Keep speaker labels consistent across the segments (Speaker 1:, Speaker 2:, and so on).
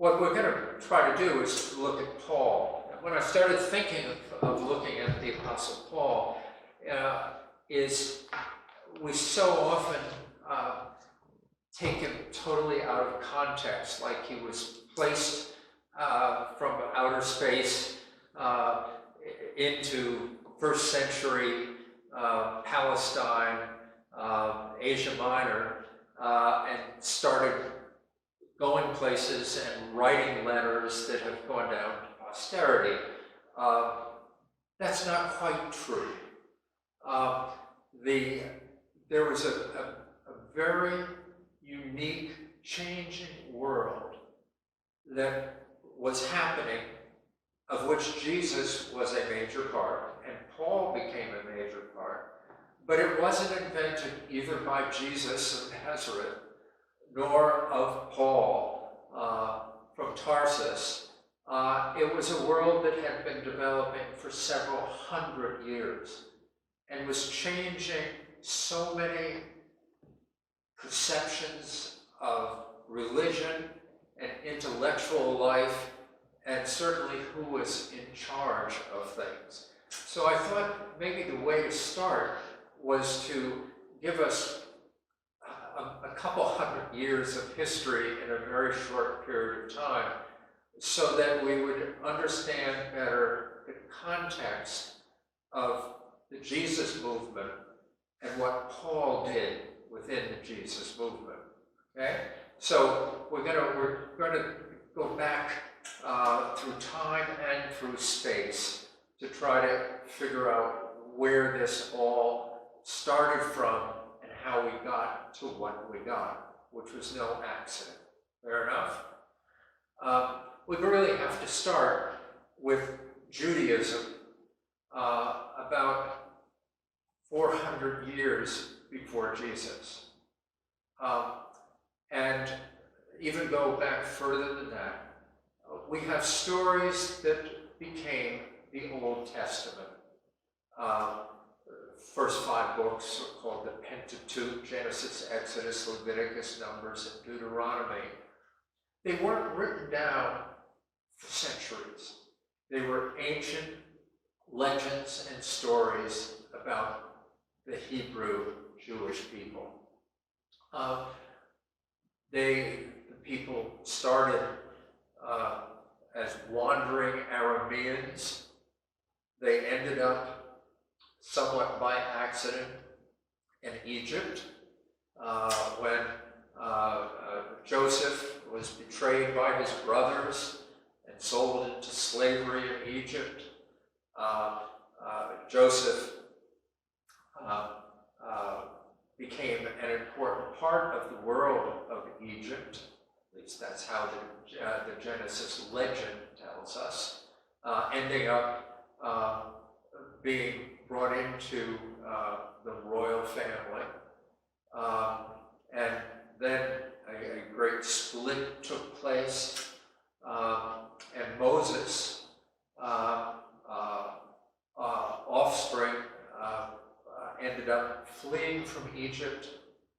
Speaker 1: what we're going to try to do is look at Paul. When I started thinking of looking at the Apostle Paul, is we so often take him totally out of context, like he was placed from outer space into first century Palestine, Asia Minor, and started going places and writing letters that have gone down to posterity. That's not quite true. There was a very unique, changing world that was happening, of which Jesus was a major part, and Paul became a major part. But it wasn't invented either by Jesus of Nazareth, nor of Paul from Tarsus. It was a world that had been developing for several hundred years and was changing so many conceptions of religion and intellectual life, and certainly who was in charge of things. So I thought maybe the way to start was to give us a couple hundred years of history in a very short period of time, so that we would understand better the context of the Jesus movement and what Paul did within the Jesus movement. Okay, so we're going to go back through time and through space to try to figure out where this all started from and how we got to what we got, which was no accident. Fair enough? We really have to start with Judaism about 400 years before Jesus. And even go back further than that, we have stories that became the Old Testament. First 5 books are called the Pentateuch: Genesis, Exodus, Leviticus, Numbers, and Deuteronomy. They weren't written down for centuries. They were ancient legends and stories about the Hebrew Jewish people. The people started as wandering Arameans. They ended up, somewhat by accident, in Egypt when Joseph was betrayed by his brothers and sold into slavery in Egypt. Joseph became an important part of the world of Egypt. At least that's how the Genesis legend tells us, ending up being brought into the royal family. And then a great split took place, and Moses' offspring ended up fleeing from Egypt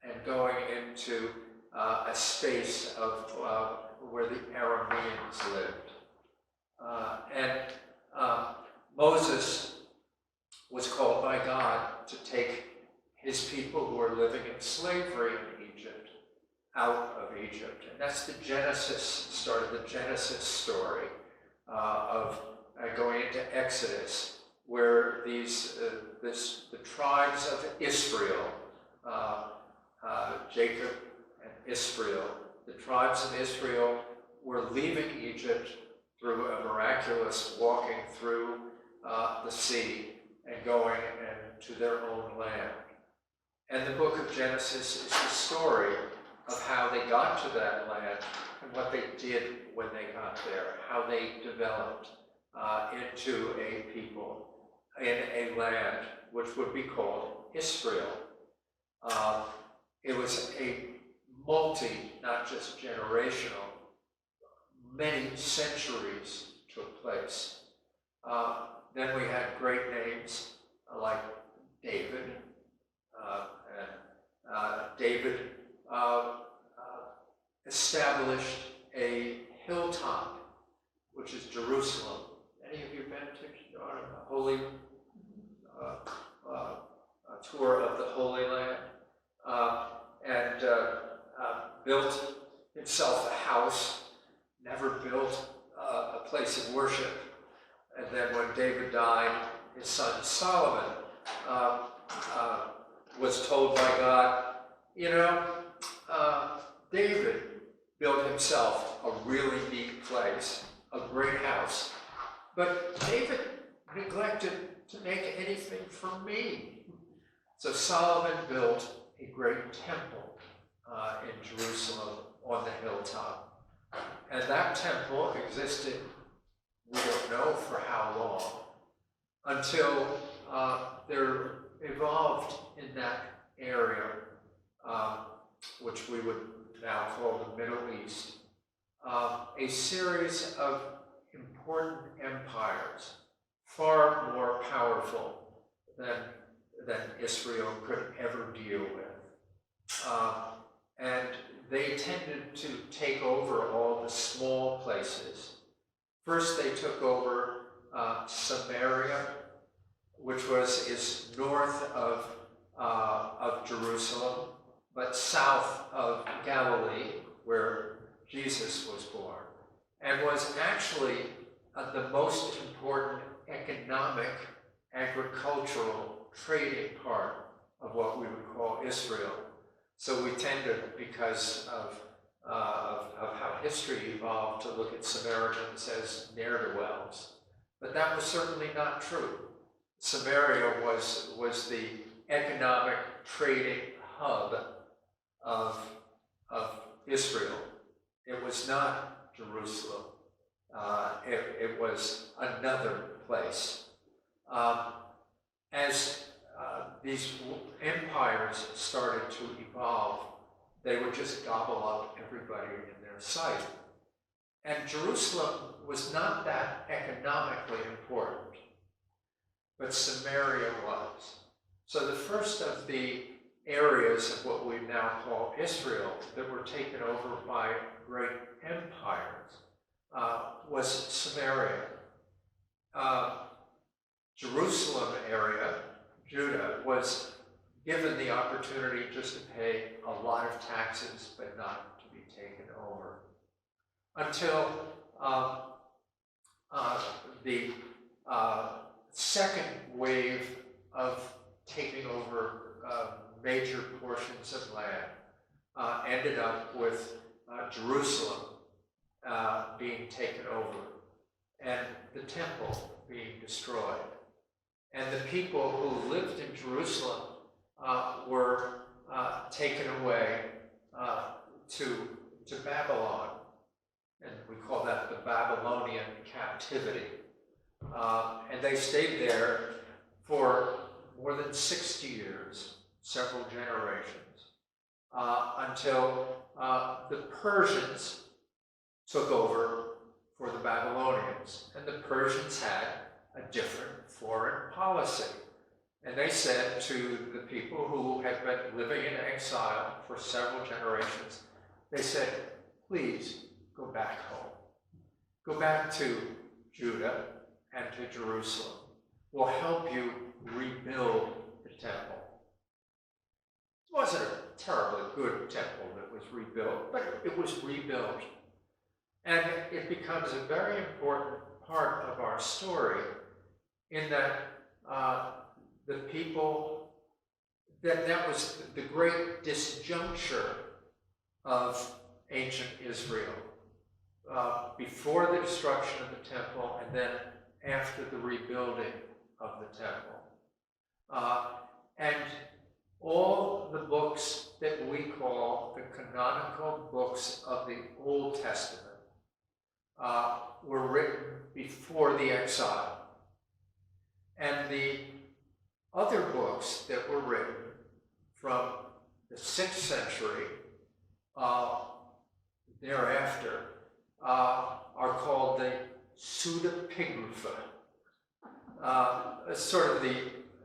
Speaker 1: and going into a space of where the Arameans lived. Moses was called by God to take his people who were living in slavery in Egypt out of Egypt. And that's the Genesis story, the Genesis story of going into Exodus, where the tribes of Israel, Jacob and Israel, the tribes of Israel were leaving Egypt through a miraculous walking through the sea and going to their own land. And the book of Genesis is the story of how they got to that land and what they did when they got there, how they developed into a people in a land which would be called Israel. It was a not just generational, many centuries took place. Then we had great names like David, David established a hilltop hilltop, which is Jerusalem. Any of you been to on a holy tour of the Holy Land? And built himself a house, never built a place of worship. And then when David died, his son Solomon was told by God, David built himself a really neat place, a great house, but David neglected to make anything for me. So Solomon built a great temple in Jerusalem on the hilltop. And that temple existed, we don't know for how long, until there evolved in that area, which we would now call the Middle East, a series of important empires, far more powerful than Israel could ever deal with. And they tended to take over all the small places. First, they took over Samaria, which is north of Jerusalem, but south of Galilee, where Jesus was born, and was actually the most important economic, agricultural, trading part of what we would call Israel. So we tend to, because of how history evolved, to look at Samaritans as ne'er-do-wells. But that was certainly not true. Samaria was the economic trading hub of Israel. It was not Jerusalem. It was another place. As these empires started to evolve, they would just gobble up everybody in their sight. And Jerusalem was not that economically important, but Samaria was. So the first of the areas of what we now call Israel that were taken over by great empires was Samaria. Jerusalem area, Judah, was given the opportunity just to pay a lot of taxes, but not to be taken over. Until the second wave of taking over major portions of land ended up with Jerusalem being taken over and the temple being destroyed. And the people who lived in Jerusalem were taken away to Babylon. And we call that the Babylonian captivity. And they stayed there for more than 60 years, several generations, until the Persians took over for the Babylonians. And the Persians had a different foreign policy. And they said to the people who had been living in exile for several generations, they said, please go back home. Go back to Judah and to Jerusalem. We'll help you rebuild the temple. It wasn't a terribly good temple that was rebuilt, but it was rebuilt. And it becomes a very important part of our story in that the people, that was the great disjuncture of ancient Israel. Before the destruction of the temple and then after the rebuilding of the temple. And all the books that we call the canonical books of the Old Testament were written before the exile. And the other books that were written from the 6th century thereafter are called the Pseudepigrapha, sort of the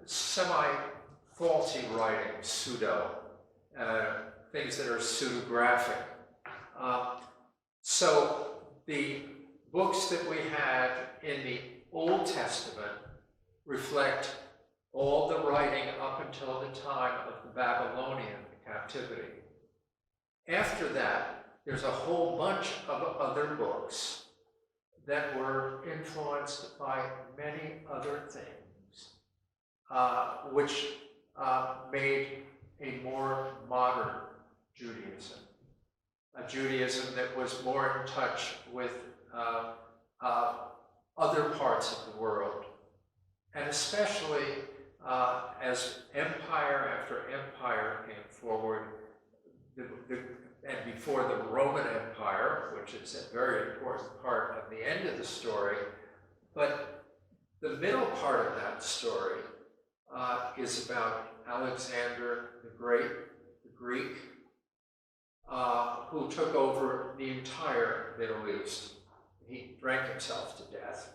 Speaker 1: semi-faulty writing, things that are pseudographic. So the books that we have in the Old Testament reflect all the writing up until the time of the Babylonian captivity. After that, there's a whole bunch of other books that were influenced by many other things, which made a more modern Judaism, a Judaism that was more in touch with other parts of the world. And especially as empire after empire came forward, and before the Roman Empire, which is a very important part of the end of the story, but the middle part of that story is about Alexander the Great, the Greek, who took over the entire Middle East. He drank himself to death.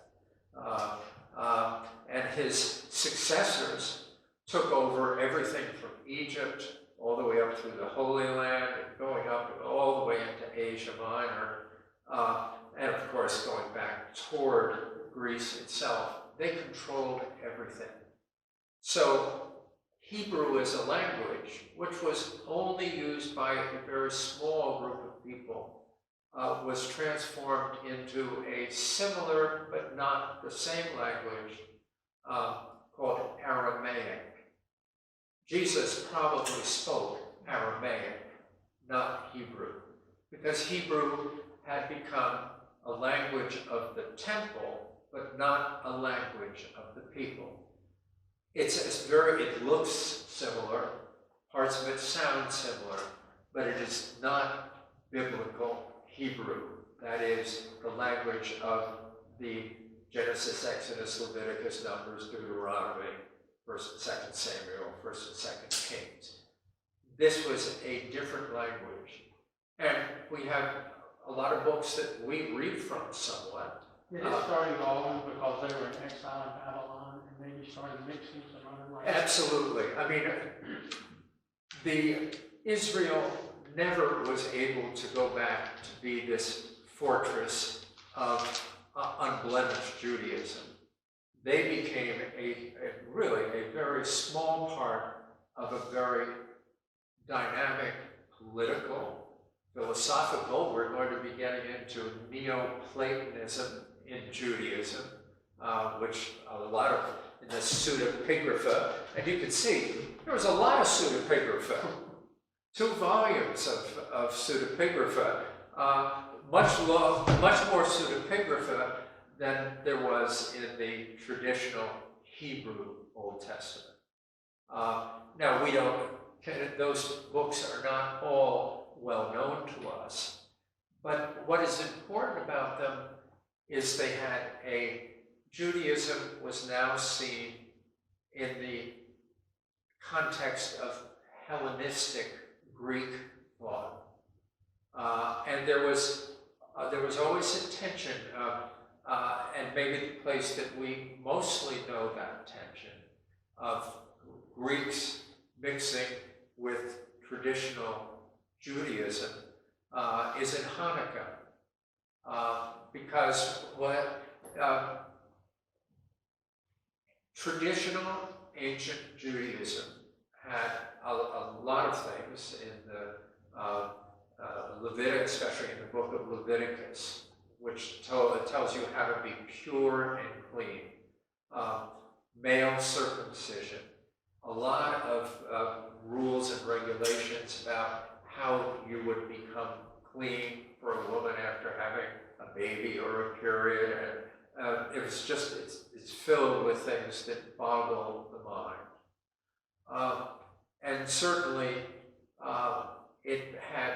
Speaker 1: And his successors took over everything from Egypt all the way up through the Holy Land, and going up all the way into Asia Minor, and of course going back toward Greece itself. They controlled everything. So Hebrew as a language, which was only used by a very small group of people, was transformed into a similar but not the same language called Aramaic. Jesus probably spoke Aramaic, not Hebrew, because Hebrew had become a language of the temple, but not a language of the people. It looks similar, parts of it sound similar, but it is not biblical Hebrew. That is the language of the Genesis, Exodus, Leviticus, Numbers, Deuteronomy, 1st and 2nd Samuel, 1st and 2nd Kings. This was a different language. And we have a lot of books that we read from somewhat.
Speaker 2: Did it start evolving because they were in exile in Babylon and maybe started mixing some other languages?
Speaker 1: Absolutely. I mean, Israel never was able to go back to be this fortress of unblemished Judaism. They became really a very small part of a very dynamic political, philosophical. We're going to be getting into Neoplatonism in Judaism, which a lot of in the pseudepigrapha, and you can see there was a lot of pseudepigrapha. 2 volumes of pseudepigrapha, much more pseudepigrapha than there was in the traditional Hebrew Old Testament. Now, those books are not all well known to us, but what is important about them is they had Judaism was now seen in the context of Hellenistic Greek thought, and there was always a tension, and maybe the place that we mostly know that tension of Greeks mixing with traditional Judaism is in Hanukkah, because traditional ancient Judaism had a lot of things in the Leviticus, especially in the book of Leviticus, which tells you how to be pure and clean. Male circumcision, a lot of rules and regulations about how you would become clean for a woman after having a baby or a period, and it's filled with things that boggle the mind. And certainly it had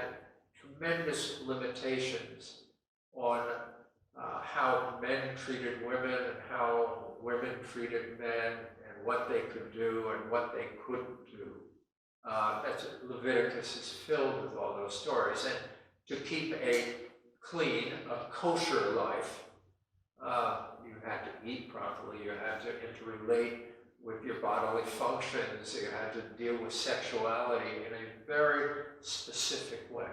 Speaker 1: tremendous limitations on how men treated women and how women treated men and what they could do and what they couldn't do. Leviticus is filled with all those stories. And to keep a clean, a kosher life, you had to eat properly, you had to interrelate with your bodily functions, you had to deal with sexuality in a very specific way.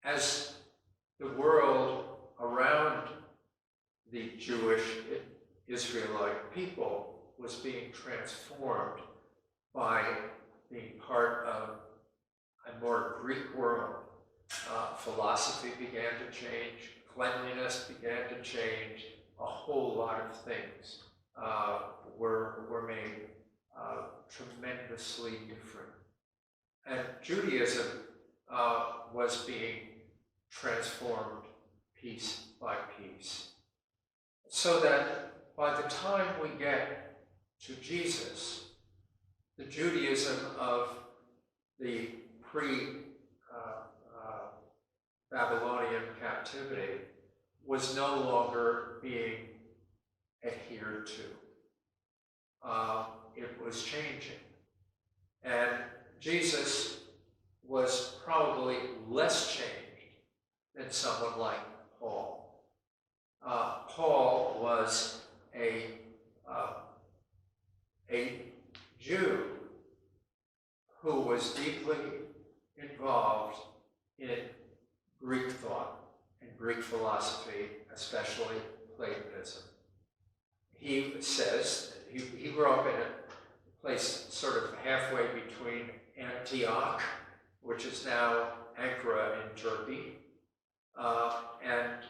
Speaker 1: As the Jewish Israelite people was being transformed by being part of a more Greek world. Philosophy began to change, cleanliness began to change, a whole lot of things were made tremendously different. And Judaism was being transformed piece by piece. So that by the time we get to Jesus, the Judaism of the pre-Babylonian captivity was no longer being adhered to. It was changing. And Jesus was probably less changed than someone like Paul. Paul was a Jew who was deeply involved in Greek thought and Greek philosophy, especially Platonism. He says he grew up in a place sort of halfway between Antioch, which is now Ankara in Turkey, and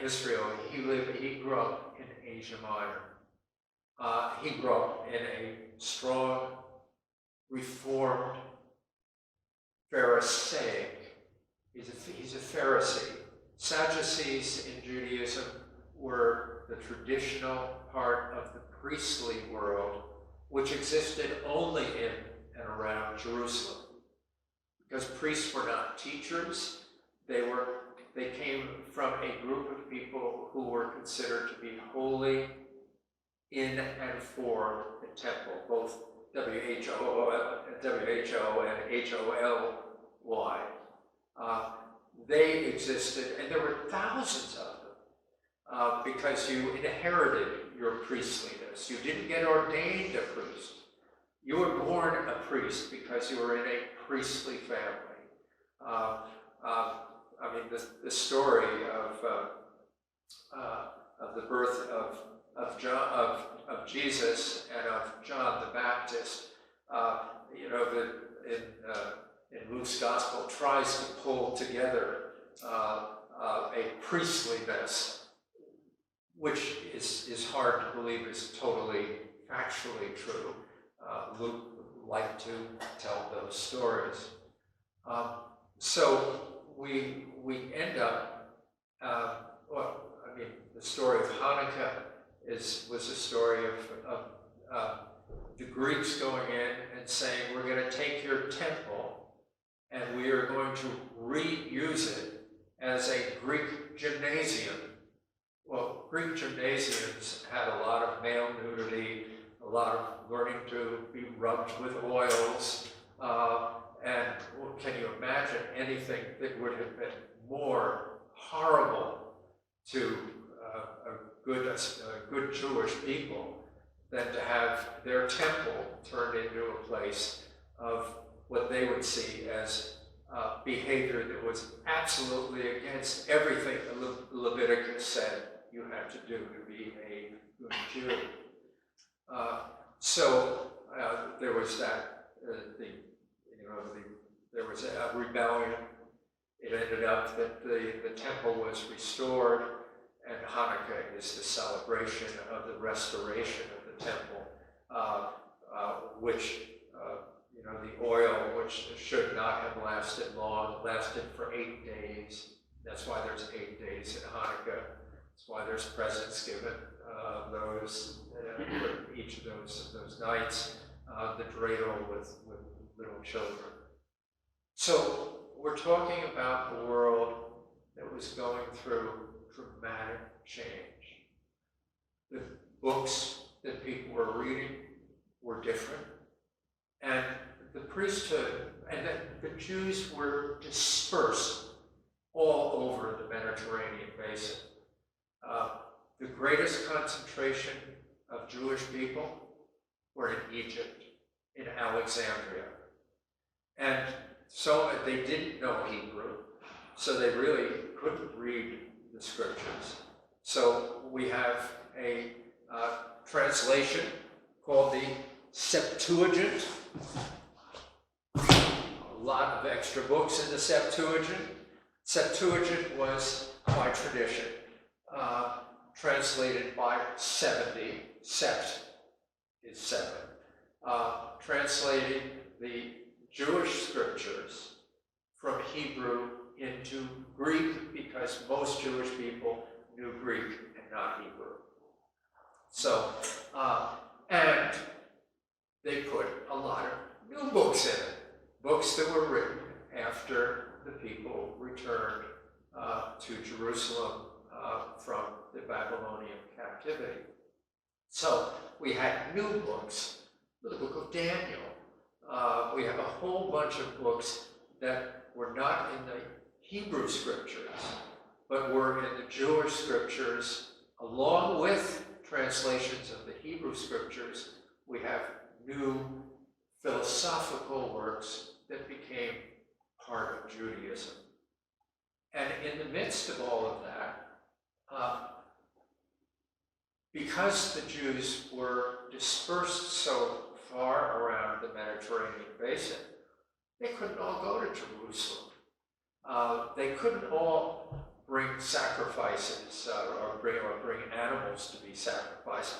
Speaker 1: Israel. He grew up in Asia Minor. He grew up in a strong, reformed, Pharisaic. He's a Pharisee. Sadducees in Judaism were the traditional part of the priestly world, which existed only in and around Jerusalem. Because priests were not teachers, they came from a group of people who were considered to be holy in and for the temple, both W-H-O and H-O-L-Y. They existed, and there were thousands of them, because you inherited your priestliness. You didn't get ordained a priest. You were born a priest because you were in a priestly family. I mean, the story of the birth of Jesus and of John the Baptist, in Luke's Gospel, tries to pull together a priestliness, which is hard to believe is totally factually true. Luke liked to tell those stories. So we end up, the story of Hanukkah was a story of the Greeks going in and saying, we're going to take your temple and we are going to reuse it as a Greek gymnasium. Well, Greek gymnasiums had a lot of male nudity, a lot of learning to be rubbed with oils, and can you imagine anything that would have been more horrible to good Jewish people than to have their temple turned into a place of what they would see as behavior that was absolutely against everything Leviticus said you had to do to be a good Jew. So there was that. There was a rebellion. It ended up that the temple was restored, and Hanukkah is the celebration of the restoration of the temple, which the oil, which should not have lasted long, lasted for 8 days. That's why there's 8 days in Hanukkah. That's why there's presents given for each of those nights. The dreidel with little children. So we're talking about a world that was going through dramatic change. The books that people were reading were different, and the priesthood and the Jews were dispersed all over the Mediterranean basin. The greatest concentration of Jewish people were in Egypt, in Alexandria. And so they didn't know Hebrew, so they really couldn't read the scriptures. So we have a translation called the Septuagint. A lot of extra books in the Septuagint. Septuagint was, by tradition, translated by 70. Sept is 7. Translating the Jewish scriptures from Hebrew into Greek, because most Jewish people knew Greek and not Hebrew. So, and they put a lot of new books in it, books that were written after the people returned to Jerusalem from the Babylonian captivity. So we had new books, the book of Daniel. We have a whole bunch of books that were not in the Hebrew scriptures, but were in the Jewish scriptures, along with translations of the Hebrew scriptures. We have new philosophical works that became part of Judaism. And in the midst of all of that, because the Jews were dispersed so far around the Mediterranean basin, they couldn't all go to Jerusalem. They couldn't all bring sacrifices or bring animals to be sacrificed.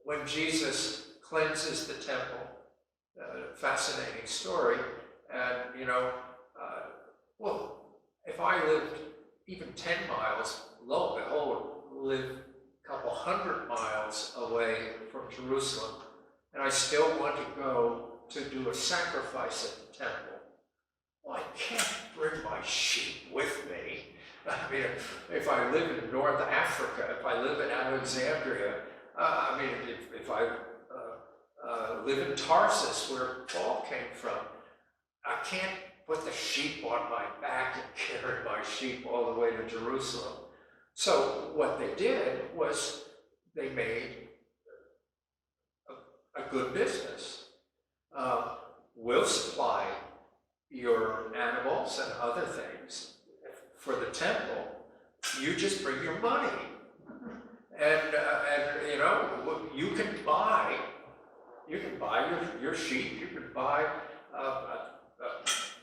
Speaker 1: When Jesus cleanses the temple, fascinating story, and well, if I lived even 10 miles, lo and behold, live a couple 100 miles away from Jerusalem, and I still want to go to do a sacrifice at the temple. Well, I can't bring my sheep with me. I mean, if I live in North Africa, if I live in Alexandria, if I live in Tarsus, where Paul came from, I can't put the sheep on my back and carry my sheep all the way to Jerusalem. So what they did was they made a good business. We'll supply your animals and other things for the temple. You just bring your money, and you can buy your sheep. You can buy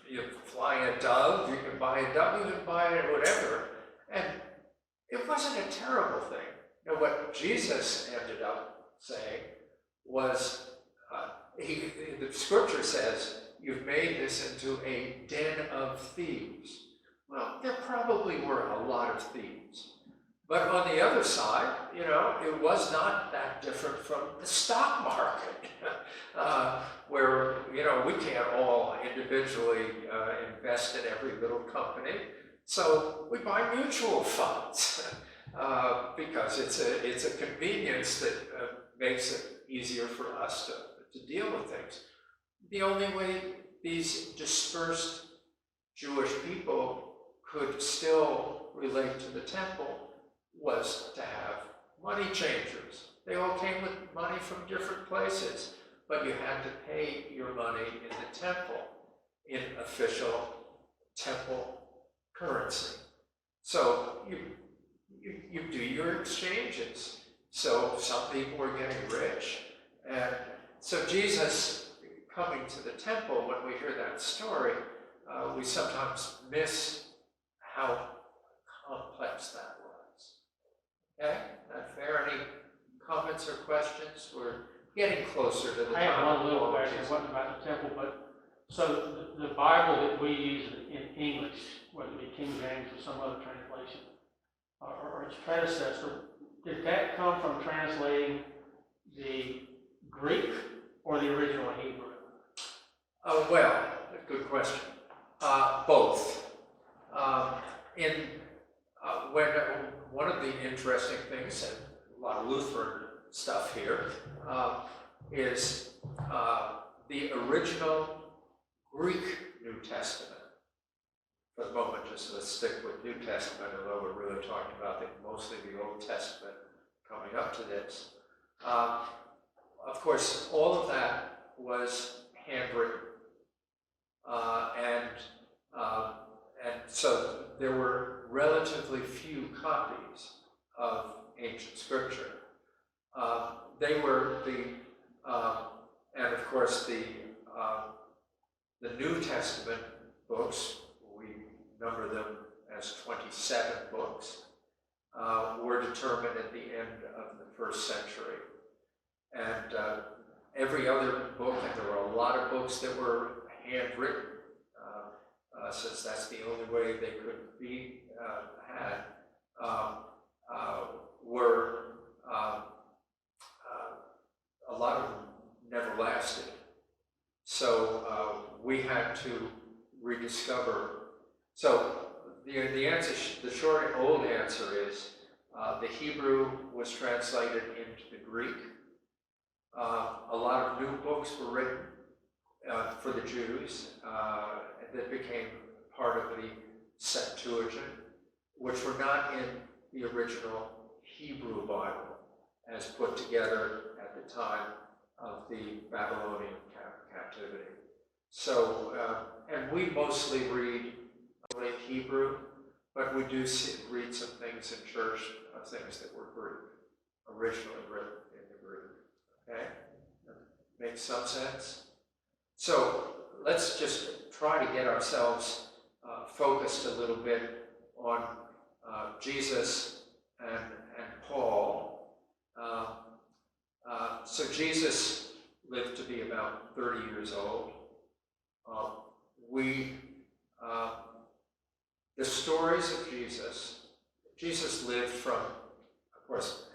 Speaker 1: you fly a dove. You can buy a dove. You can buy whatever, and it wasn't a terrible thing. Now, what Jesus ended up saying was, the scripture says, you've made this into a den of thieves. Well, there probably were a lot of thieves. But on the other side, it was not that different from the stock market, where, we can't all individually invest in every little company. So we buy mutual funds because it's a convenience that makes it easier for us to deal with things. The only way these dispersed Jewish people could still relate to the temple was to have money changers. They all came with money from different places, but you had to pay your money in the temple in official temple currency. So you do your exchanges. So some people were getting rich. And so Jesus coming to the temple, when we hear that story, we sometimes miss how complex that was. Okay? That fair? Any comments or questions? We're getting closer to the
Speaker 2: I have
Speaker 1: time
Speaker 2: one
Speaker 1: of
Speaker 2: little
Speaker 1: Lord
Speaker 2: question. It
Speaker 1: Jesus.
Speaker 2: wasn't about the temple, but so the Bible that we use in English, whether it be King James or some other translation, or its predecessor, did that come from translating the Greek or the original Hebrew?
Speaker 1: Well, good question. Both. One of the interesting things, and a lot of Lutheran stuff here, is the original Greek New Testament. For the moment, just let's stick with New Testament, although we're really talking about mostly the Old Testament coming up to this. Of course, all of that was handwritten, and so there were relatively few copies of ancient scripture. They were and of course the New Testament books, we number them as 27 books, were determined at the end of the first century. And every other book, and there were a lot of books that were handwritten, since that's the only way they could be had, were a lot of them never lasted. So we had to rediscover. So the answer, the short old answer is the Hebrew was translated into the Greek. A lot of new books were written for the Jews that became part of the Septuagint, which were not in the original Hebrew Bible as put together at the time of the Babylonian captivity. So, and we mostly read Hebrew, but we do read some things in church, things that were Greek, originally written in the Greek. Okay? Makes some sense? So let's just try to get ourselves focused a little bit on Jesus and Paul. So Jesus lived to be about 30 years old. The stories of Jesus lived from, of course,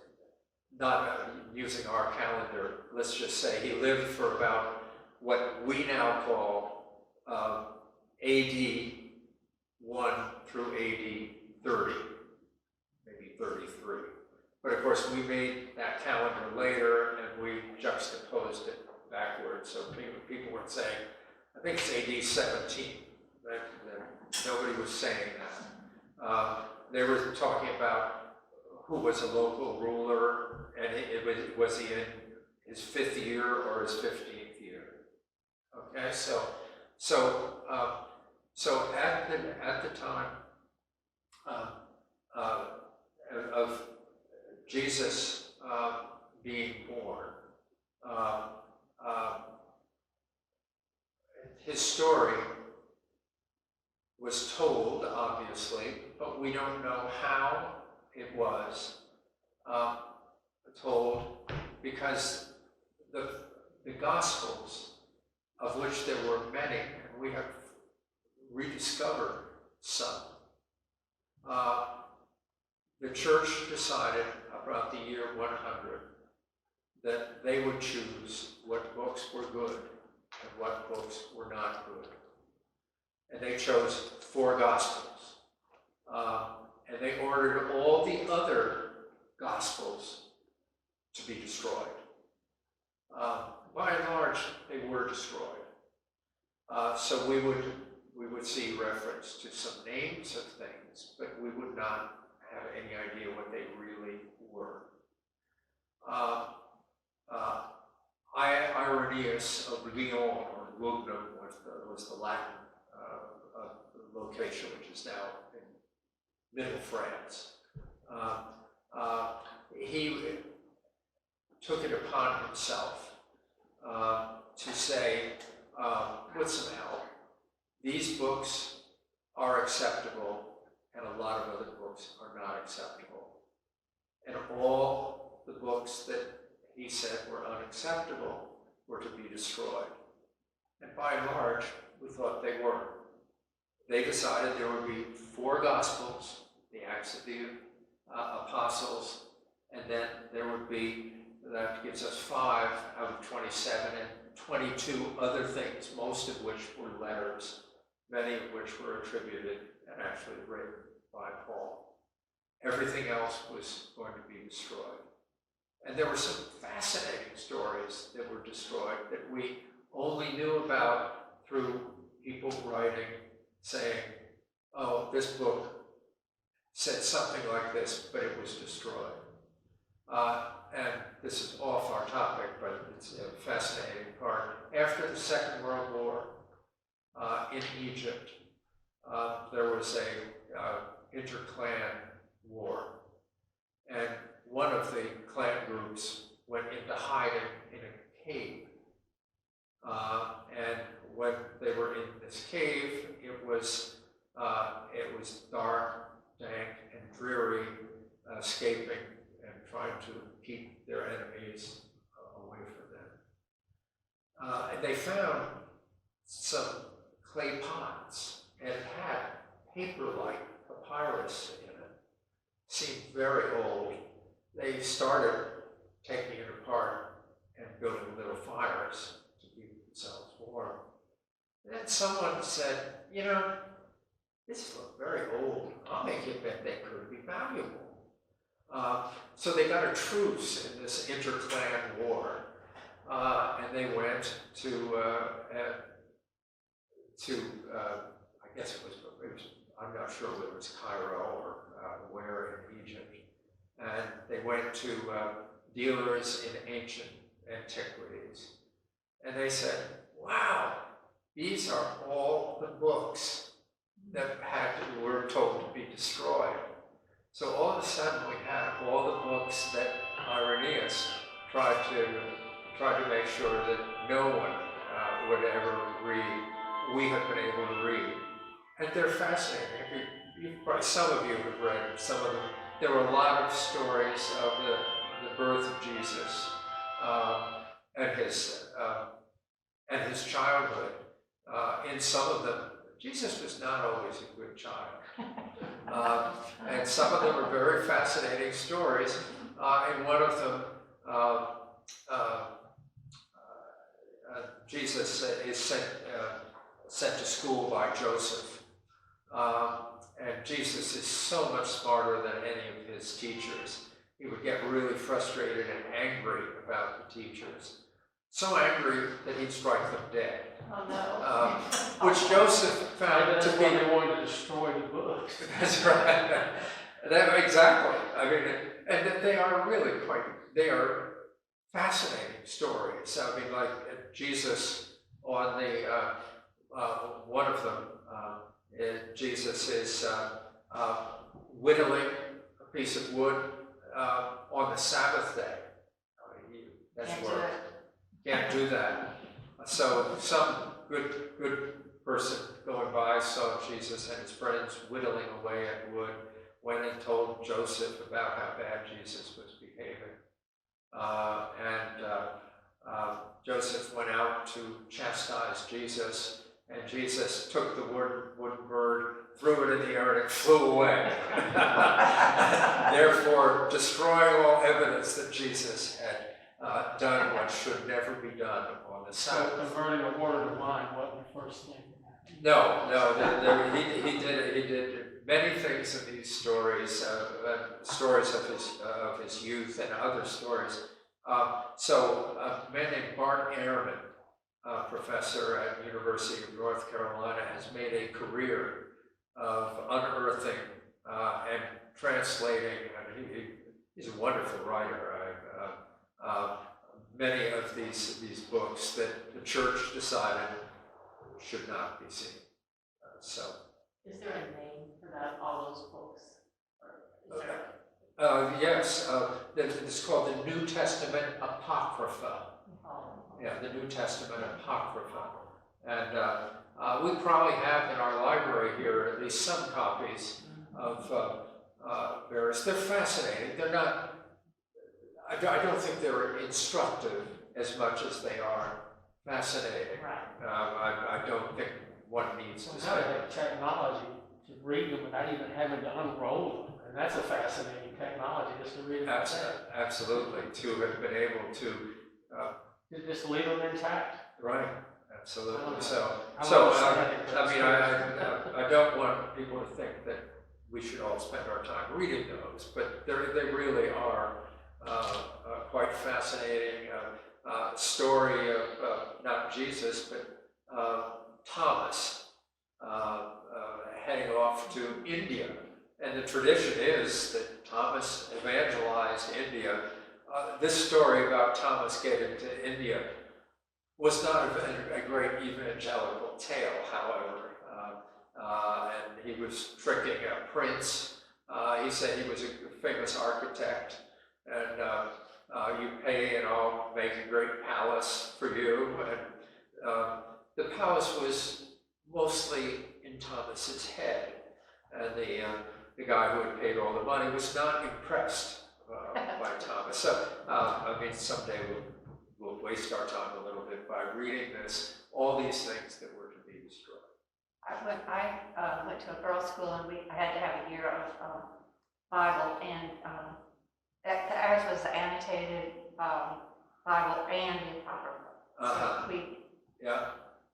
Speaker 1: not using our calendar, let's just say he lived for about what we now call AD 1 through AD 30, maybe 33. But of course, we made that calendar later and we juxtaposed it backwards. So people were saying, I think it's AD 17. That nobody was saying that. They were talking about who was a local ruler, and was he in his 5th year or his 15th year? Okay, so at the time of Jesus being born, his story was told, obviously, but we don't know how it was told, because the Gospels, of which there were many, and we have rediscovered some, the church decided about the year 100 that they would choose what books were good and what books were not good. And they chose 4 Gospels. And they ordered all the other Gospels to be destroyed. By and large, they were destroyed. So we would see reference to some names of things, but we would not have any idea what they really were. Irenaeus of Lyon, or Lugnum, was the Latin location, which is now in middle France. He took it upon himself to say, with some help, these books are acceptable and a lot of other books are not acceptable. And all the books that he said were unacceptable were to be destroyed. And by and large, we thought they were. They decided there would be 4 Gospels, the Acts of the Apostles, and then there would be, that gives us 5 out of 27, and 22 other things, most of which were letters, many of which were attributed and actually written by Paul. Everything else was going to be destroyed. And there were some fascinating stories that were destroyed that we only knew about through people writing, saying, oh, this book said something like this, but it was destroyed. And this is off our topic, but it's a fascinating part. After the Second World War, in Egypt, there was a interclan war. And of the clan groups went into hiding in a cave. And when they were in this cave, it was dark, dank, and dreary, escaping and trying to keep their enemies away from them. And they found some clay pots, and it had paper-like papyrus in it. Seemed very old. They started taking it apart and building little fires to keep themselves warm. And then someone said, you know, this looks very old. I'll make it bet they could be valuable. So they got a truce in this inter-clan war, and they went to I guess it was, I'm not sure whether it was Cairo or where in Egypt, and they went to dealers in ancient antiquities, and they said, wow, these are all the books that were told to be destroyed. So all of a sudden we had all the books that Irenaeus tried to make sure that no one would ever read. We have been able to read. And they're fascinating. Some of you have read some of them. There were a lot of stories of the birth of Jesus and his childhood. In some of them, Jesus was not always a good child. And some of them are very fascinating stories. In one of them, Jesus is sent to school by Joseph. And Jesus is so much smarter than any of his teachers. He would get really frustrated and angry about the teachers. So angry that he'd strike them dead.
Speaker 3: Oh no.
Speaker 1: Which Joseph found to be...
Speaker 2: They wanted to destroy the books.
Speaker 1: That's right. Exactly. I mean, and they are really they are fascinating stories. I mean, like Jesus on the, one of them, Jesus is whittling a piece of wood on the Sabbath day. That's work. Can't do that. So some good person going by saw Jesus and his friends whittling away at wood, went and told Joseph about how bad Jesus was behaving. Joseph went out to chastise Jesus, and Jesus took the wooden bird, threw it in the air, and it flew away. Therefore, destroying all evidence that Jesus had done what should never be done on the Sabbath.
Speaker 2: So converting the water to wine wasn't the first thing.
Speaker 1: No, he did many things in these stories, stories of his youth and other stories. So a man named Bart Ehrman, professor at the University of North Carolina, has made a career of unearthing and translating. He's a wonderful writer. Many of these books that the church decided should not be seen.
Speaker 3: Is there a name for that, all those books? Or is there
Speaker 1: yes, it's called the New Testament Apocrypha. Yeah, the New Testament Apocrypha. And we probably have in our library here at least some copies of various. They're fascinating. They're not, I don't think they're instructive as much as they are fascinating.
Speaker 3: Right.
Speaker 1: I don't think one needs to
Speaker 2: Now
Speaker 1: spend.
Speaker 2: they have technology to read them without even having to unroll them. And that's a fascinating technology, just to read them.
Speaker 1: Absolutely, to have been able to
Speaker 2: Just leave them intact.
Speaker 1: right, absolutely. So
Speaker 2: I
Speaker 1: mean, I don't want people to think that we should all spend our time reading those, but they really are quite fascinating. Story of not Jesus, but Thomas heading off to India. And the tradition is that Thomas evangelized India. This story about Thomas getting to India was not a great evangelical tale, however. And he was tricking a prince. He said he was a famous architect, and you pay and I'll make a great palace for you. And the palace was mostly in Thomas's head, and the guy who had paid all the money was not impressed by Thomas. So, I mean, someday we'll waste our time a little bit by reading this, all these things that were to be destroyed.
Speaker 4: I went to a girls' school, and I had to have a year of Bible, and ours was the annotated Bible and the Apocrypha. So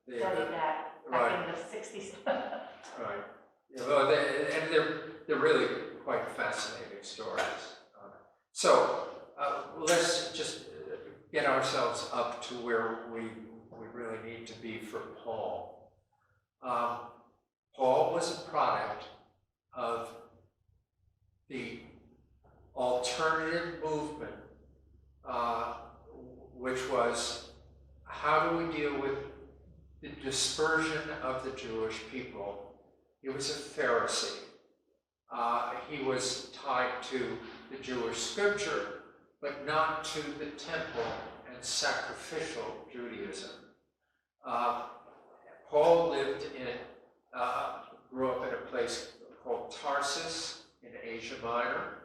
Speaker 4: we studied that back in the 60s.
Speaker 1: Right. Yeah, well, they're really quite fascinating stories. So let's just get ourselves up to where we really need to be for Paul. Paul was a product of the alternative movement, which was, how do we deal with the dispersion of the Jewish people? He was a Pharisee. He was tied to the Jewish scripture, but not to the temple and sacrificial Judaism. Paul grew up in a place called Tarsus in Asia Minor.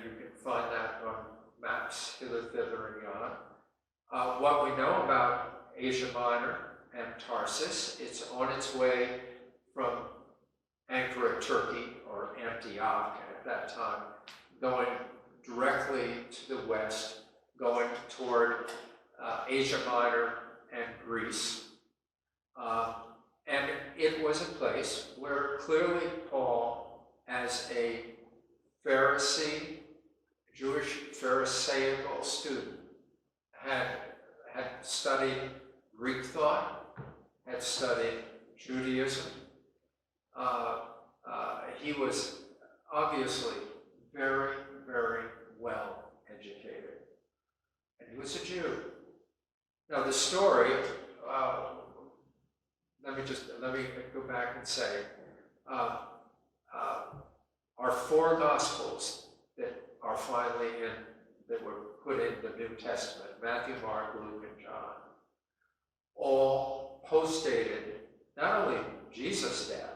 Speaker 1: You can find that on maps hither, thither, and yon. What we know about Asia Minor and Tarsus, it's on its way from Ankara, Turkey, or Antioch at that time, going directly to the west, going toward Asia Minor and Greece. And it was a place where clearly Paul, as a Pharisee, Jewish Pharisaical student, had studied Greek thought, had studied Judaism. He was obviously very, very well educated. And he was a Jew. Now the story, let me go back and say, our four Gospels that are finally that were put in the New Testament, Matthew, Mark, Luke, and John, all postdated not only Jesus' death,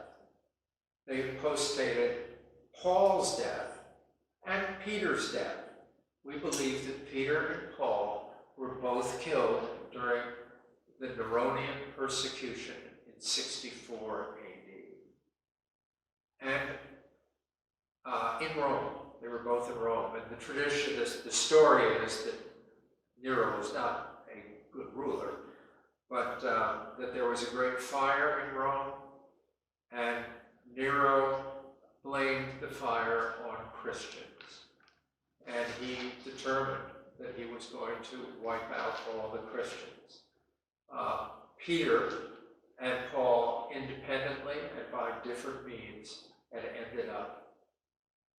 Speaker 1: they postdated Paul's death and Peter's death. We believe that Peter and Paul were both killed during the Neronian persecution in 64 AD. And in Rome, they were both in Rome. And the tradition, the story is that Nero was not a good ruler, but that there was a great fire in Rome, and Nero blamed the fire on Christians. And he determined that he was going to wipe out all the Christians. Peter and Paul, independently and by different means, had ended up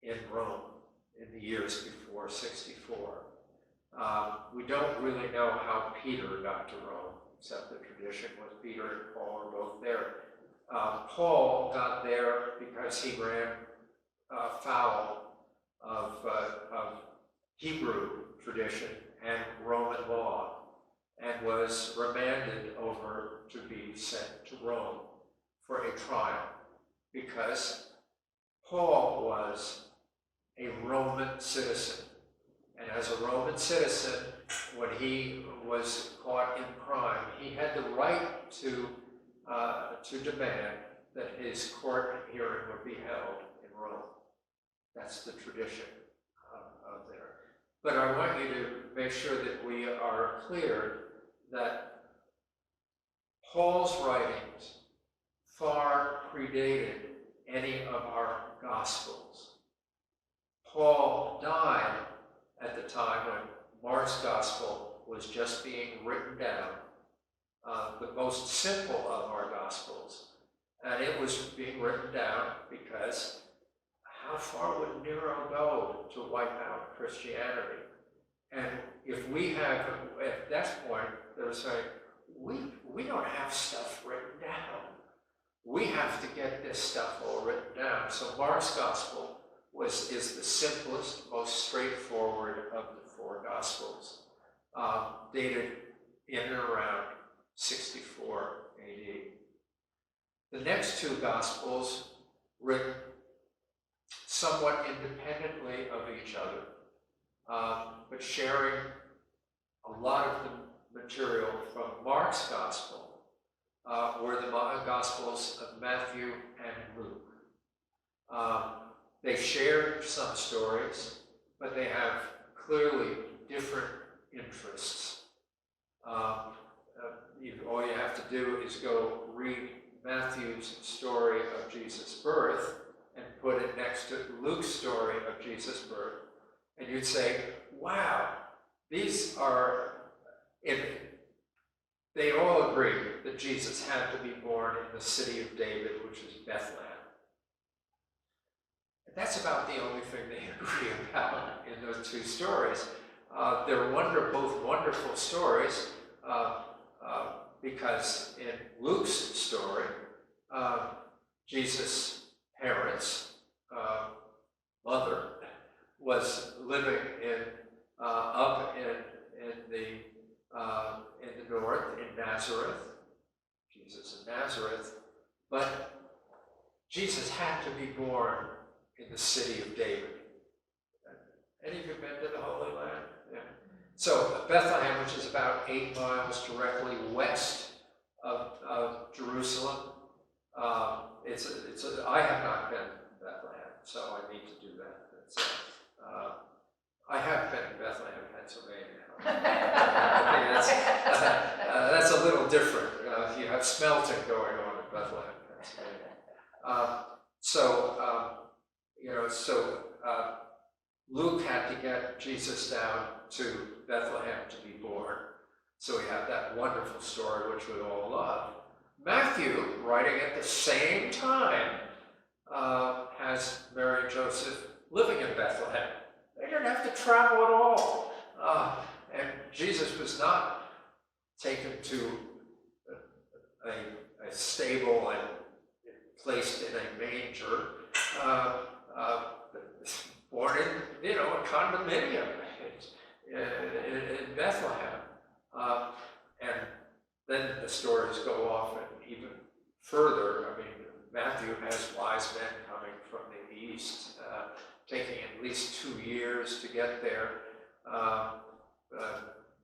Speaker 1: in Rome in the years before 64. We don't really know how Peter got to Rome, except the tradition was Peter and Paul are both there. Paul got there because he ran foul of Hebrew tradition and Roman law, and was remanded over to be sent to Rome for a trial, because Paul was a Roman citizen. And as a Roman citizen, when he was caught in crime, he had the right to demand that his court hearing would be held in Rome. That's the tradition of there. But I want you to make sure that we are clear that Paul's writings far predated any of our Gospels. Paul died at the time when Mark's Gospel was just being written down, the most simple of our Gospels. And it was being written down because how far would Nero go to wipe out Christianity? And if we have, at that point, they were saying, we don't have stuff written down. We have to get this stuff all written down. So Mark's Gospel is the simplest, most straightforward of the four Gospels, dated in and around 64 AD. The next two Gospels, written somewhat independently of each other, but sharing a lot of the material from Mark's Gospel, were the Gospels of Matthew and Luke. They share some stories, but they have clearly different interests. All you have to do is go read Matthew's story of Jesus' birth and put it next to Luke's story of Jesus' birth, and you'd say, wow, these are, they all agree that Jesus had to be born in the city of David, which is Bethlehem. And that's about the only thing they agree about in those two stories. They're both wonderful stories, because in Luke's story, Jesus' parents, mother, was living up in the north, in Nazareth, Jesus in Nazareth, but Jesus had to be born in the city of David. Any of you been to the Holy Land? Yeah. So Bethlehem, which is about 8 miles directly west of Jerusalem, I have not been to Bethlehem, so I need to do that. I have been in Bethlehem, Pennsylvania. I think that's a little different. You have smelting going on in Bethlehem, Pennsylvania. Luke had to get Jesus down to Bethlehem to be born. So we have that wonderful story, which we all love. Matthew, writing at the same time, has Mary and Joseph living in Bethlehem. They didn't have to travel at all. And Jesus was not taken to a stable and placed in a manger, born in, a condominium in Bethlehem. And then the stories go off and even further. I mean, Matthew has wise men coming from the east, taking at least 2 years to get there.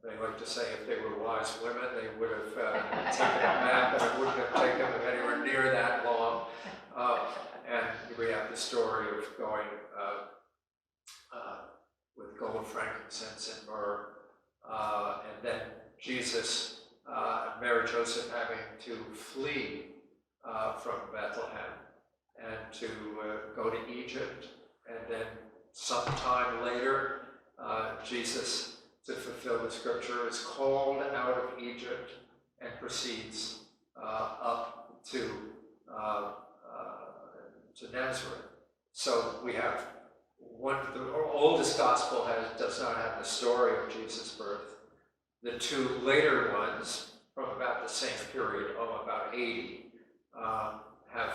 Speaker 1: They like to say if they were wise women, they would have taken a map, and it wouldn't have taken them anywhere near that long. And we have the story of going with gold, frankincense, and myrrh, and then Jesus and Mary Joseph having to flee from Bethlehem and to go to Egypt, and then sometime later, Jesus, to fulfill the scripture, is called out of Egypt and proceeds up to Nazareth. So we have the oldest gospel does not have the story of Jesus' birth. The two later ones, from about the same period, about 80, have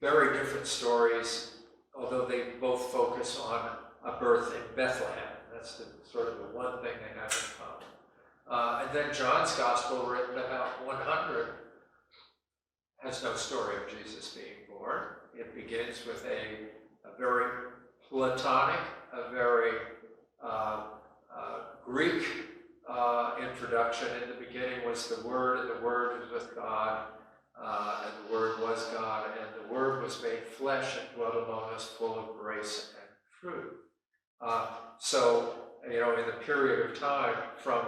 Speaker 1: very different stories, although they both focus on a birth in Bethlehem. That's sort of the one thing they have in common. And then John's gospel, written about 100, has no story of Jesus being born. It begins with a very Platonic, a very Greek introduction. In the beginning was the Word, and the Word was with God, and the Word was God, and the Word was made flesh and dwelt among us, full of grace and truth. So, in the period of time from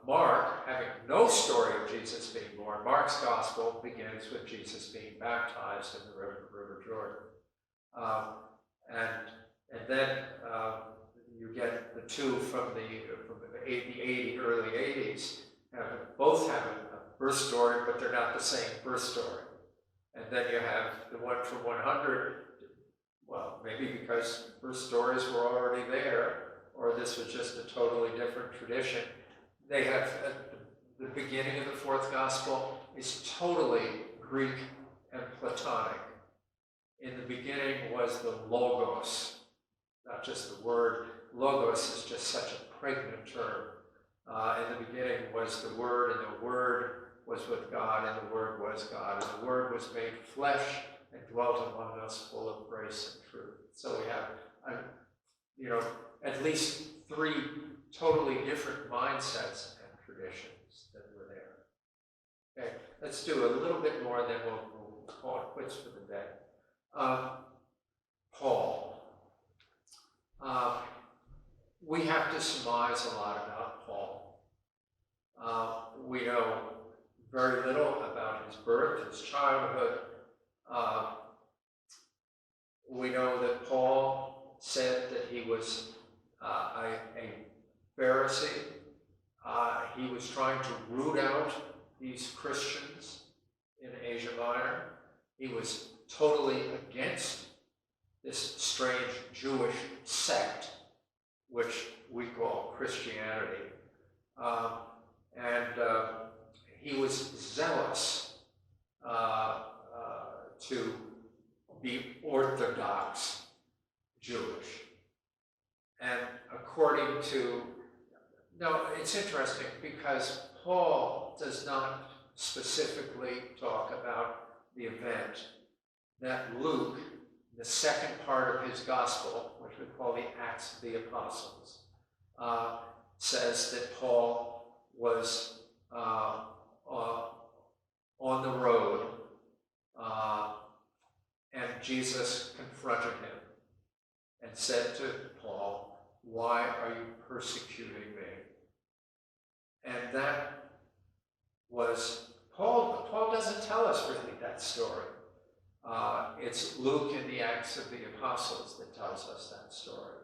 Speaker 1: Mark having no story of Jesus being born, Mark's gospel begins with Jesus being baptized in the River Jordan. And then you get the two from the early 80s, both have a birth story, but they're not the same birth story. And then you have the one from 100, well, maybe because birth stories were already there, or this was just a totally different tradition. They have, the beginning of the fourth gospel is totally Greek and Platonic In the beginning was the Logos, not just the word. Logos is just such a pregnant term. In the beginning was the Word, and the Word was with God, and the Word was God, and the Word was made flesh and dwelt among us, full of grace and truth. So we have, at least 3 totally different mindsets and traditions that were there. Okay, let's do a little bit more, and then we'll call it quits for the day. Paul. We have to surmise a lot about Paul. We know very little about his birth, his childhood. We know that Paul said that he was a Pharisee. He was trying to root out these Christians in Asia Minor. He was totally against this strange Jewish sect, which we call Christianity. He was zealous to be Orthodox Jewish. And according to, no, it's interesting because Paul does not specifically talk about the event that Luke, the second part of his gospel, which we call the Acts of the Apostles, says that Paul was on the road and Jesus confronted him and said to Paul, "Why are you persecuting me?" And that was Paul. Paul doesn't tell us really that story. It's Luke in the Acts of the Apostles that tells us that story.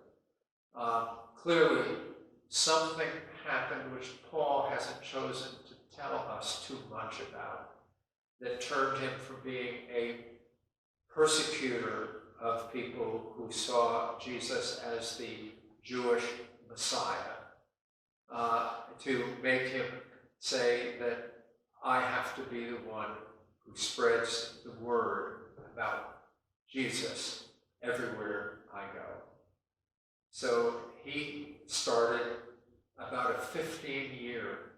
Speaker 1: Clearly, something happened which Paul hasn't chosen to tell us too much about, that turned him from being a persecutor of people who saw Jesus as the Jewish Messiah, to make him say that I have to be the one who spreads the word about Jesus everywhere I go. So he started about a 15-year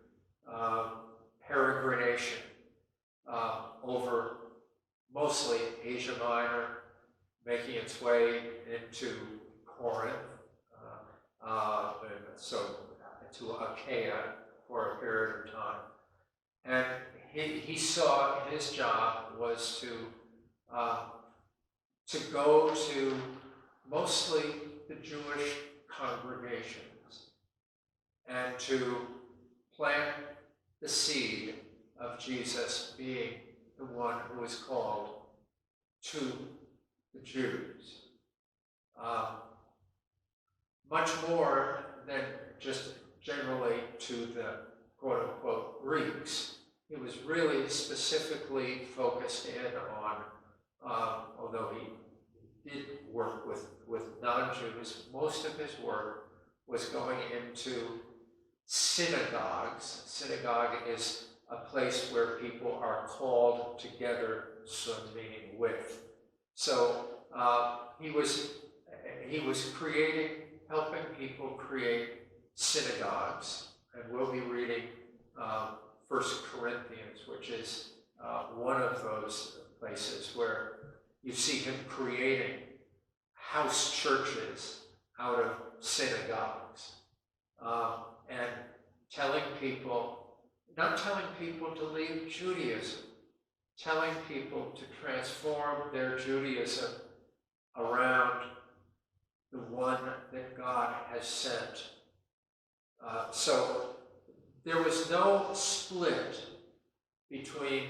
Speaker 1: peregrination over mostly Asia Minor, making its way into Corinth, so to Achaia for a period of time. And he saw his job was to go to mostly the Jewish congregations and to plant the seed of Jesus being the one who is called to the Jews. Much more than just generally to the quote-unquote Greeks. He was really specifically focused in on, although he did work with non-Jews, most of his work was going into synagogues. Synagogue is a place where people are called together, so meaning with. So he was helping people create synagogues, and we'll be reading 1 Corinthians, which is one of those places where you see him creating house churches out of synagogues, and not telling people to leave Judaism, telling people to transform their Judaism around the one that God has sent. So there was no split between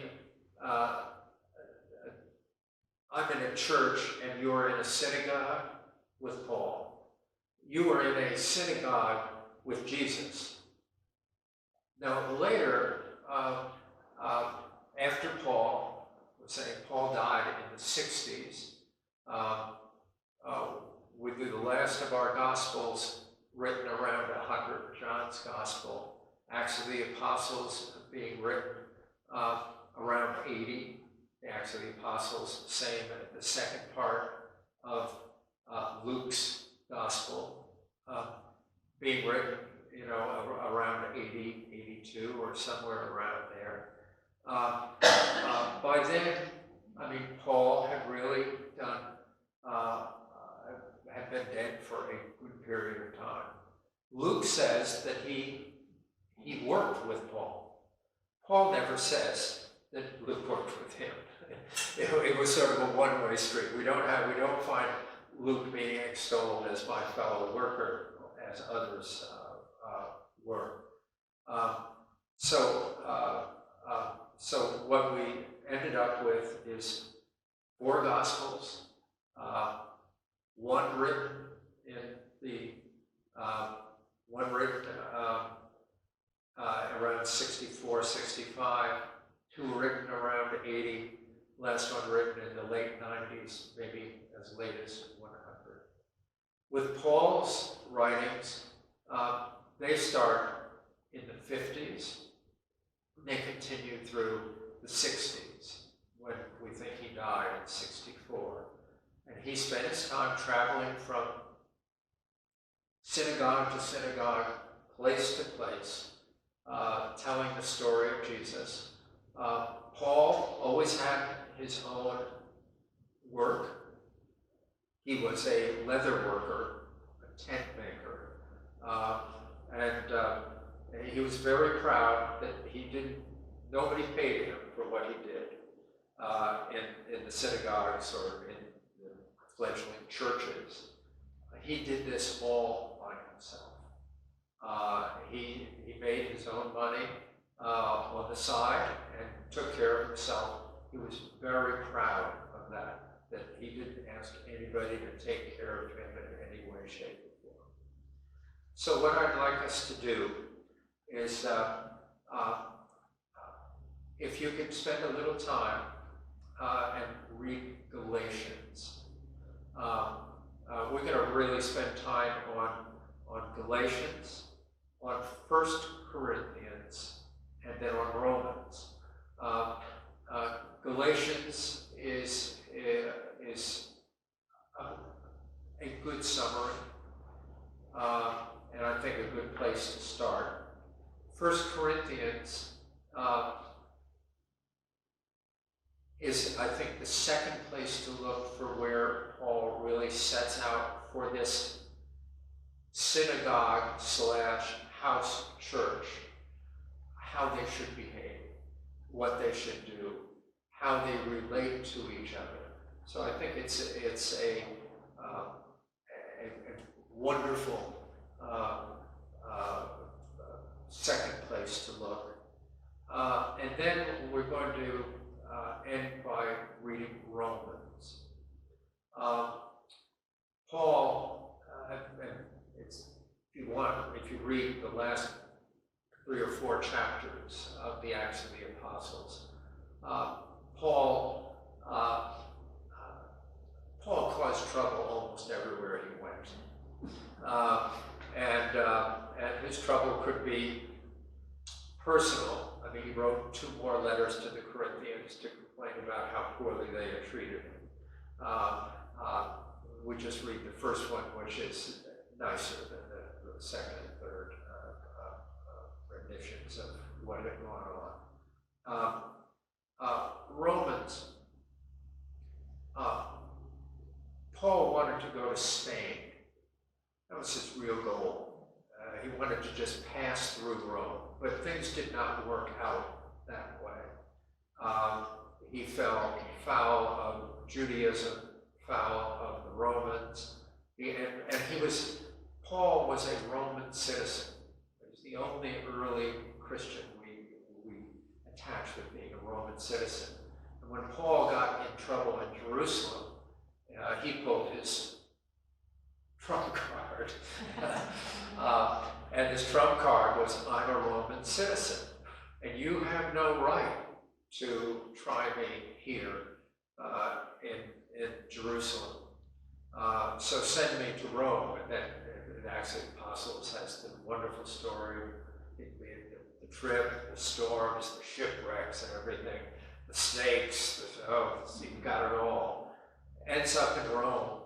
Speaker 1: I'm in a church and you're in a synagogue with Paul. You were in a synagogue with Jesus. Now later, after Paul, let's say Paul died in the 60s, we do the last of our Gospels written around 100, John's Gospel, Acts of the Apostles being written around 80, the Acts of the Apostles, same at the the second part of Luke's gospel, being written, around 80, 82 or somewhere around there. By then, Paul had really had been dead for a good period of time. Luke says that he worked with Paul. Paul never says that Luke worked with him. It was sort of a one-way street. We don't find Luke being extolled as my fellow worker, as others were. So what we ended up with is 4 Gospels, one written around 64, 65, 2 written around 80, last one written in the late 90s, maybe as late as 100. With Paul's writings, they start in the 50s. They continue through the 60s, when we think he died in 64. And he spent his time traveling from synagogue to synagogue, place to place, telling the story of Jesus. Paul always had his own work. He was a leather worker, a tent maker, and he was very proud that nobody paid him for what he did in the synagogues or in the fledgling churches. He did this all by himself. He made his own money on the side and took care of himself. He was very proud of that he didn't ask anybody to take care of him in any way, shape, or form. So what I'd like us to do is, if you can spend a little time and read Galatians. We're going to really spend time on Galatians, on 1 Corinthians, and then on Romans. Galatians is a good summary, and I think a good place to start. 1 Corinthians is, I think, the second place to look for where Paul really sets out for this synagogue / house church, how they should behave, what they should do, how they relate to each other. So I think it's a wonderful second place to look. And then we're going to end by reading Romans. Paul, if you read the last 3 or 4 chapters of the Acts of the Apostles, Paul caused trouble almost everywhere he went. And his trouble could be personal. He wrote 2 more letters to the Corinthians to complain about how poorly they had treated him. We just read the first one, which is nicer than the second and third renditions of what had gone on. Romans. Paul wanted to go to Spain. That was his real goal. He wanted to just pass through Rome, but things did not work out that way. He fell foul of Judaism, foul of the Romans, Paul was a Roman citizen. He was the only early Christian we attach with being a Roman citizen. And when Paul got in trouble in Jerusalem, he pulled his trump card. And his trump card was, I'm a Roman citizen, and you have no right to try me here in Jerusalem. So send me to Rome. And then in Acts of the Apostles has the wonderful story of the trip, the storms, the shipwrecks and everything, the snakes, you've got it all. ends up in Rome.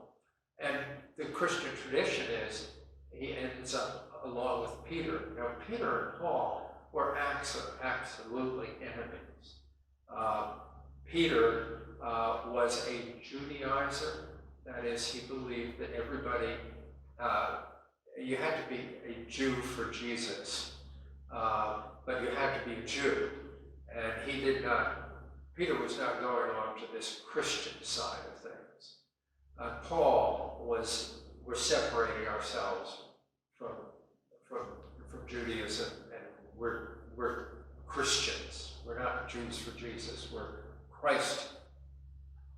Speaker 1: And the Christian tradition is he ends up along with Peter. Now, Peter and Paul were absolutely enemies. Peter was a Judaizer. That is, he believed that everybody, you had to be a Jew for Jesus, but you had to be a Jew. And he did not, Peter was not going on to this Christian side of things. Paul we're separating ourselves from Judaism, and we're Christians. We're not Jews for Jesus, we're Christ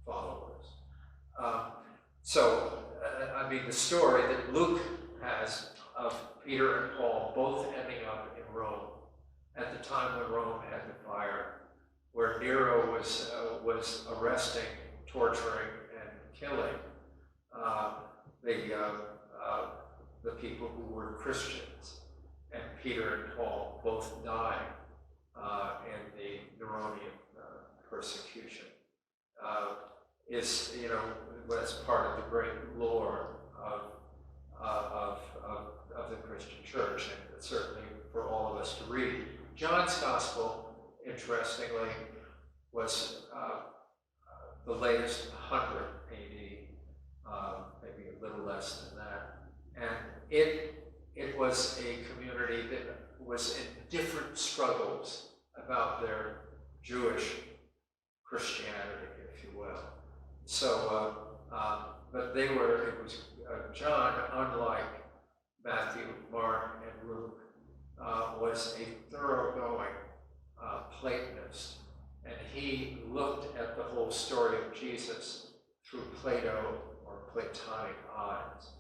Speaker 1: followers. I mean, the story that Luke has of Peter and Paul both ending up in Rome at the time when Rome had the fire, where Nero was arresting, torturing, and killing the people who were Christians, and Peter and Paul both died in the Neronian persecution. That's part of the great lore of the Christian church, and certainly for all of us to read. John's Gospel, interestingly, was the latest 100 AD, maybe a little less than that. And it was a community that was in different struggles about their Jewish Christianity, if you will. So, but it was John, unlike Matthew, Mark, and Luke, was a thoroughgoing Platonist, and he looked at the whole story of Jesus through Plato or Platonic eyes.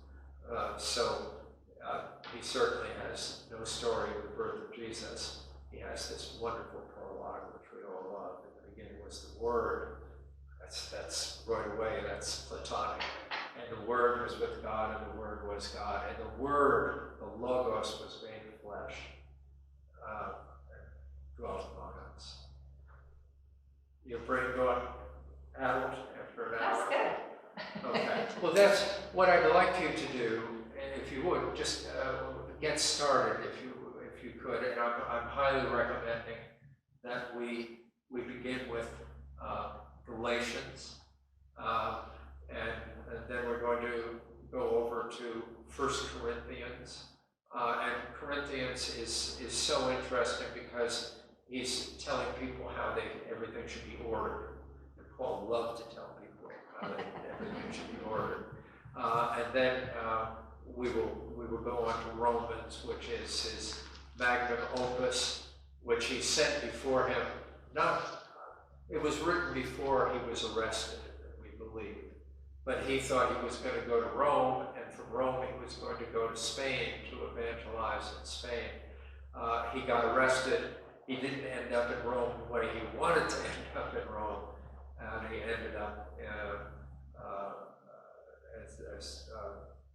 Speaker 1: He certainly has no story of the birth of Jesus. He has this wonderful prologue, which we all love. In the beginning was the Word. That's right away, that's Platonic. And the Word was with God, and the Word was God. And the Word, the Logos, was made flesh and dwelt among us. Your brain going out after an hour?
Speaker 4: That's good.
Speaker 1: Okay. Well, that's what I'd like you to do, and if you would, just get started if you could. And I'm highly recommending that we begin with Galatians, and then we're going to go over to 1 Corinthians. And Corinthians is so interesting because he's telling people how everything should be ordered. And Paul loved to tell people how everything should be ordered. And then we will go on to Romans, which is his magnum opus, which he sent before him. It was written before he was arrested, we believe. But he thought he was going to go to Rome, and from Rome he was going to go to Spain to evangelize in Spain. He got arrested. He didn't end up in Rome the way he wanted to end up in Rome, and he ended up as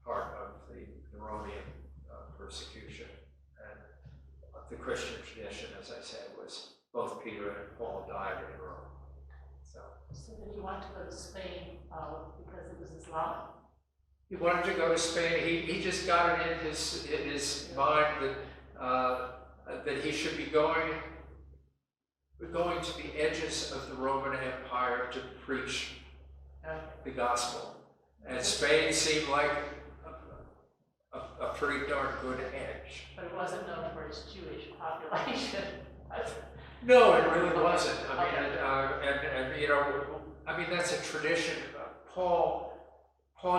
Speaker 1: part of the Neronian persecution. And the Christian tradition, as I said, was both Peter and Paul died in Rome.
Speaker 3: So did he want to go to Spain because it was Islam?
Speaker 1: He wanted to go to Spain. He just got it in his mind that he should be going to the edges of the Roman Empire to preach the gospel. And Spain seemed like a pretty darn good edge.
Speaker 3: But it wasn't known for its Jewish population.
Speaker 1: No, it really wasn't. I mean, that's a tradition. Paul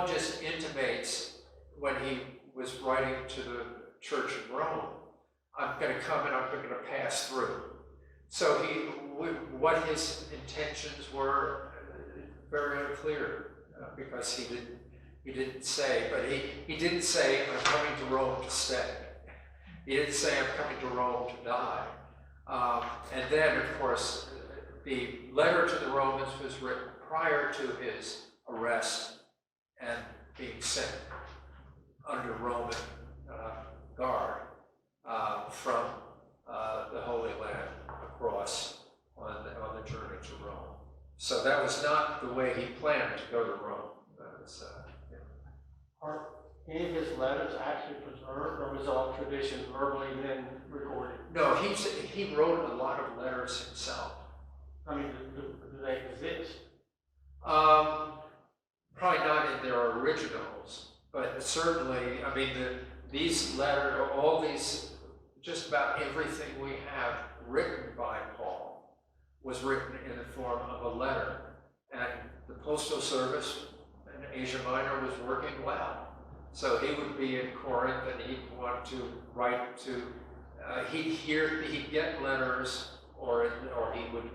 Speaker 1: just intimates when he was writing to the Church of Rome, I'm going to come and I'm going to pass through. So what his intentions were, very unclear, because he didn't say, but he didn't say, I'm coming to Rome to stay. He didn't say, I'm coming to Rome to die. And then, of course, the letter to the Romans was written prior to his arrest and being sent under Roman guard from the Holy Land across on the journey to Rome. So that was not the way he planned to go to Rome. That was,
Speaker 2: Are any of his letters actually preserved, or was all tradition verbally then recorded?
Speaker 1: No, he wrote a lot of letters himself.
Speaker 2: I mean, do they exist?
Speaker 1: Probably not in their originals, but certainly, I mean, these letters, all these, just about everything we have written by Paul was written in the form of a letter. And the postal service in Asia Minor was working well. So he would be in Corinth and he'd want to write to, he'd get letters, or he would,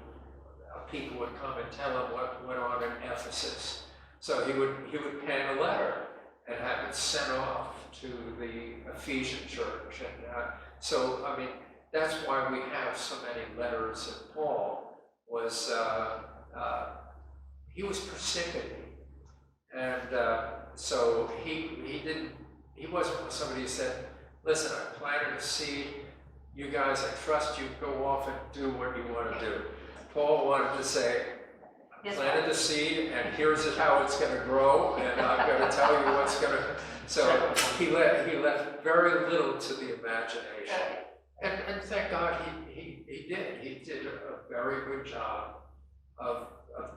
Speaker 1: people would come and tell him what went on in Ephesus. So he would pen a letter and have it sent off to the Ephesian church. And so, I mean, that's why we have so many letters of Paul, was he was persnickety. And so he wasn't somebody who said, listen, I planted a seed, you guys, I trust you, go off and do what you want to do. Paul wanted to say, I planted the seed, and here's how it's going to grow, and I'm going to tell you what's going to. So he left very little to the imagination, and thank God he did. He did a very good job of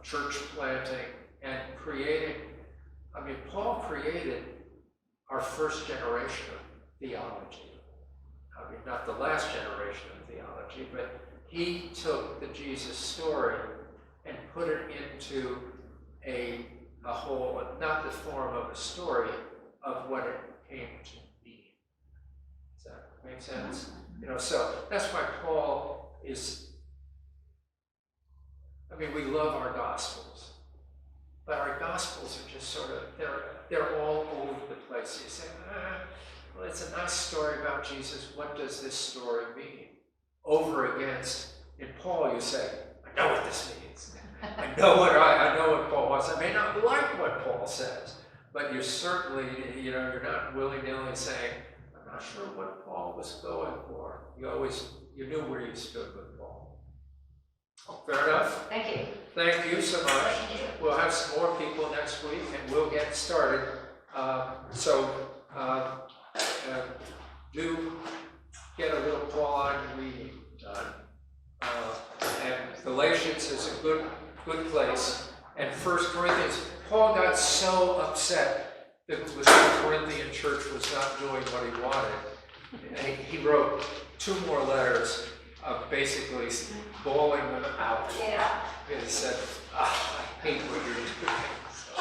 Speaker 1: church planting and creating. I mean, Paul created our first generation of theology. I mean, not the last generation of theology, but he took the Jesus story and put it into a whole, not the form of a story, of what it came to be. Does that make sense? You know, so that's why Paul is, I mean, we love our Gospels, but our Gospels are just sort of, they're all over the place. You say, well, it's a nice story about Jesus. What does this story mean? Over against, in Paul you say, I know what this means. I know what Paul wants. I may not like what Paul says, but you're certainly, you know, you're not willy-nilly saying, I'm not sure what Paul was going for. You knew where you stood with Paul. Fair enough?
Speaker 4: Thank you.
Speaker 1: Thank you so much.
Speaker 4: Thank you.
Speaker 1: We'll have some more people next week and we'll get started. Do get a little Pauline reading done. And Galatians is a good place. And 1 Corinthians, Paul got so upset that the Corinthian church was not doing what he wanted. And he wrote 2 more letters of basically bawling them out.
Speaker 4: Yeah.
Speaker 1: And he said, I hate what you're doing. So,